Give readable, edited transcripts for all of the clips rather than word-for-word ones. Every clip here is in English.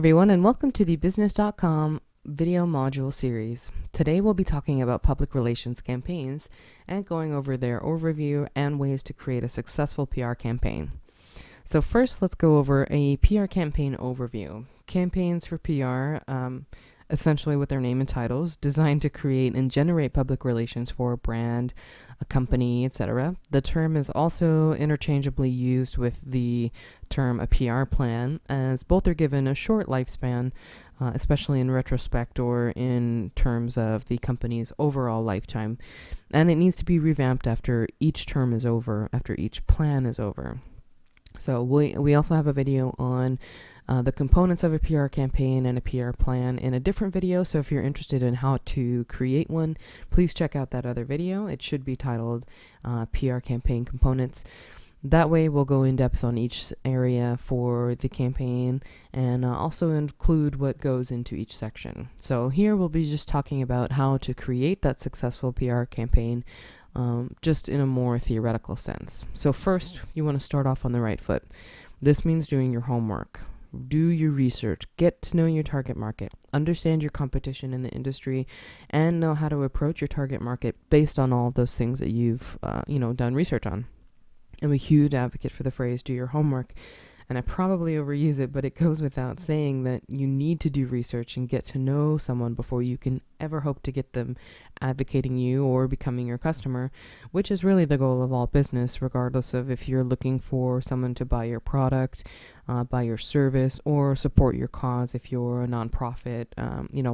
everyone, and welcome to the Business.com video module series. Today we'll be talking about public relations campaigns and going over their overview and ways to create a successful PR campaign. So first, let's go over a PR campaign overview. Campaigns for PR, essentially what their name entitles, designed to create and generate public relations for a brand, a company, etc. The term is also interchangeably used with the term a PR plan, as both are given a short lifespan, especially in retrospect or in terms of the company's overall lifetime, and it needs to be revamped after each term is over, after each plan is over. So we also have a video on the components of a PR campaign and a PR plan in a different video, so if you're interested in how to create one, please check out that other video. It should be titled PR Campaign Components. That way we'll go in depth on each area for the campaign and also include what goes into each section. So here we'll be just talking about how to create that successful PR campaign just in a more theoretical sense. So first, you want to start off on the right foot. This means doing your homework. Do your research, get to know your target market, understand your competition in the industry, and know how to approach your target market based on all of those things that you've done research on. I'm a huge advocate for the phrase do your homework, and I probably overuse it, but it goes without saying that you need to do research and get to know someone before you can ever hope to get them advocating you or becoming your customer, which is really the goal of all business, regardless of if you're looking for someone to buy your product, buy your service, or support your cause if you're a nonprofit,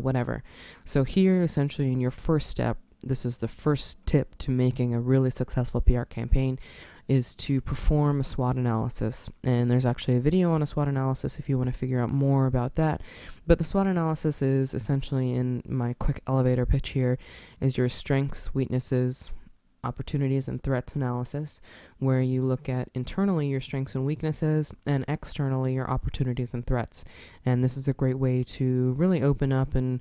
whatever. So here, essentially, in your first step, this is the first tip to making a really successful PR campaign, is to perform a SWOT analysis. And there's actually a video on a SWOT analysis if you want to figure out more about that. But the SWOT analysis is essentially, in my quick elevator pitch here, is your strengths, weaknesses, opportunities, and threats analysis, where you look at internally your strengths and weaknesses and externally your opportunities and threats. And this is a great way to really open up and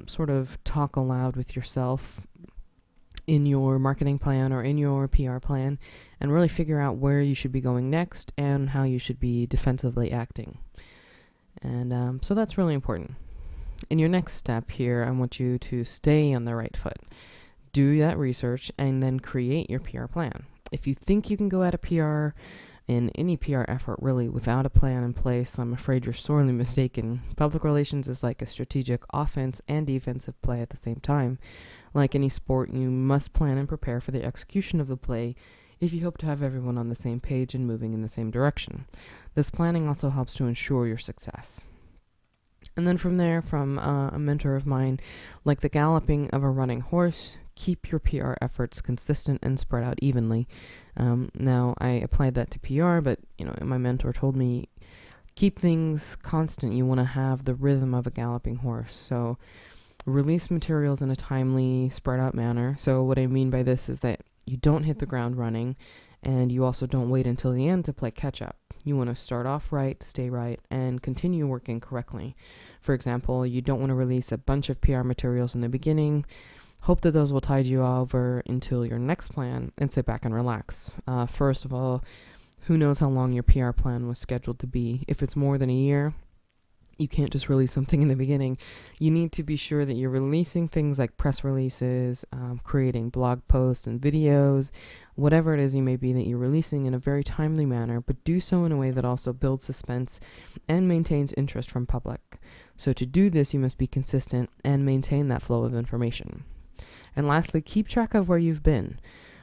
sort of talk aloud with yourself in your marketing plan or in your PR plan, and really figure out where you should be going next and how you should be defensively acting. And so that's really important. In your next step here, I want you to stay on the right foot. Do that research and then create your PR plan. If you think you can go at a PR in any PR effort really without a plan in place, I'm afraid you're sorely mistaken. Public relations is like a strategic offense and defensive play at the same time. Like any sport, you must plan and prepare for the execution of the play if you hope to have everyone on the same page and moving in the same direction. This planning also helps to ensure your success. And then from there, from a mentor of mine, like the galloping of a running horse, keep your PR efforts consistent and spread out evenly. Now, I applied that to PR, but my mentor told me, keep things constant. You want to have the rhythm of a galloping horse. So release materials in a timely, spread out manner. So what I mean by this is that you don't hit the ground running, and you also don't wait until the end to play catch up. You want to start off right, stay right, and continue working correctly. For example, you don't want to release a bunch of PR materials in the beginning, hope that those will tide you over until your next plan, and sit back and relax. First of all, who knows how long your PR plan was scheduled to be? If it's more than a year, you can't just release something in the beginning. You need to be sure that you're releasing things like press releases, creating blog posts and videos, whatever it is you may be that you're releasing in a very timely manner, but do so in a way that also builds suspense and maintains interest from public. So to do this, you must be consistent and maintain that flow of information. And lastly, keep track of where you've been.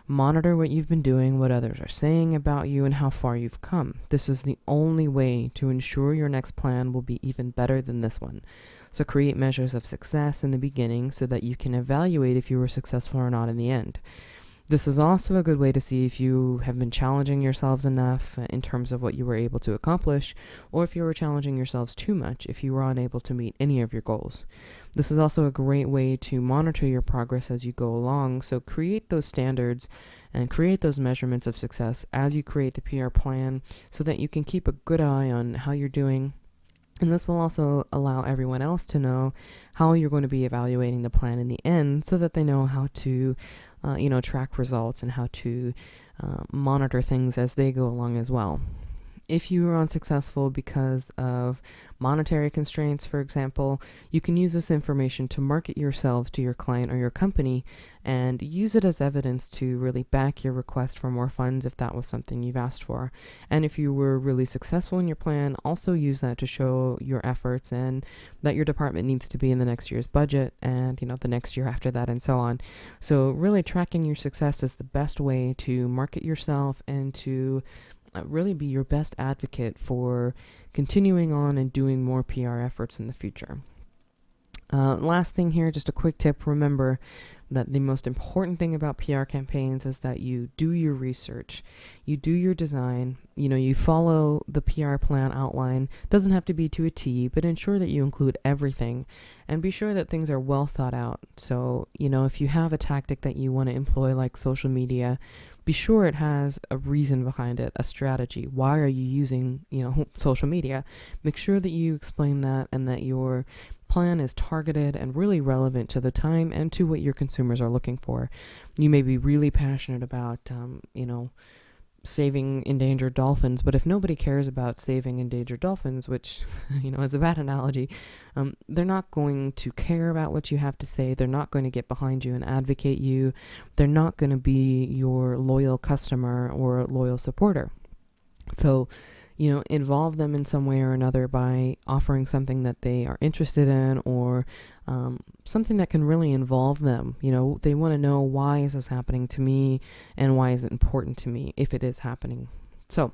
Monitor what you've been doing, what others are saying about you, and how far you've come. This is the only way to ensure your next plan will be even better than this one. So create measures of success in the beginning so that you can evaluate if you were successful or not in the end. This is also a good way to see if you have been challenging yourselves enough in terms of what you were able to accomplish, or if you were challenging yourselves too much if you were unable to meet any of your goals. This is also a great way to monitor your progress as you go along, so create those standards and create those measurements of success as you create the PR plan so that you can keep a good eye on how you're doing. And this will also allow everyone else to know how you're going to be evaluating the plan in the end so that they know how to track results and how to monitor things as they go along as well. If you are unsuccessful because of monetary constraints, for example, you can use this information to market yourselves to your client or your company and use it as evidence to really back your request for more funds if that was something you've asked for. And if you were really successful in your plan, also use that to show your efforts and that your department needs to be in the next year's budget and, the next year after that and so on. So really tracking your success is the best way to market yourself and to really be your best advocate for continuing on and doing more PR efforts in the future. Last thing here, just a quick tip. Remember that the most important thing about PR campaigns is that you do your research, you do your design, you follow the PR plan outline. Doesn't have to be to a T, but ensure that you include everything and be sure that things are well thought out. So, if you have a tactic that you want to employ like social media, be sure it has a reason behind it, a strategy. Why are you using, social media? Make sure that you explain that and that your plan is targeted and really relevant to the time and to what your consumers are looking for. You may be really passionate about, saving endangered dolphins, but if nobody cares about saving endangered dolphins, which is a bad analogy, they're not going to care about what you have to say. They're not going to get behind you and advocate you. They're not going to be your loyal customer or loyal supporter. So involve them in some way or another by offering something that they are interested in or something that can really involve them. They want to know, why is this happening to me and why is it important to me if it is happening? So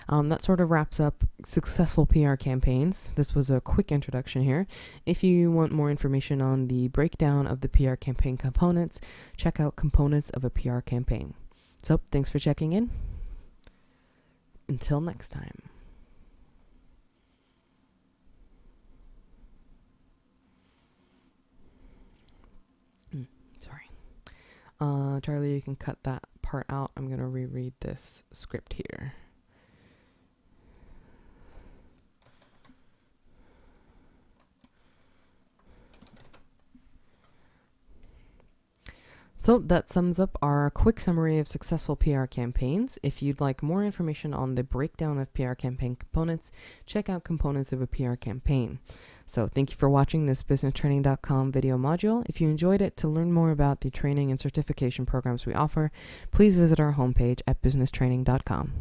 that sort of wraps up successful PR campaigns. This was a quick introduction here. If you want more information on the breakdown of the PR campaign components, check out Components of a PR Campaign. So thanks for checking in. Until next time. Sorry. Charlie, you can cut that part out. I'm going to reread this script here. So that sums up our quick summary of successful PR campaigns. If you'd like more information on the breakdown of PR campaign components, check out Components of a PR Campaign. So thank you for watching this businesstraining.com video module. If you enjoyed it, to learn more about the training and certification programs we offer, please visit our homepage at businesstraining.com.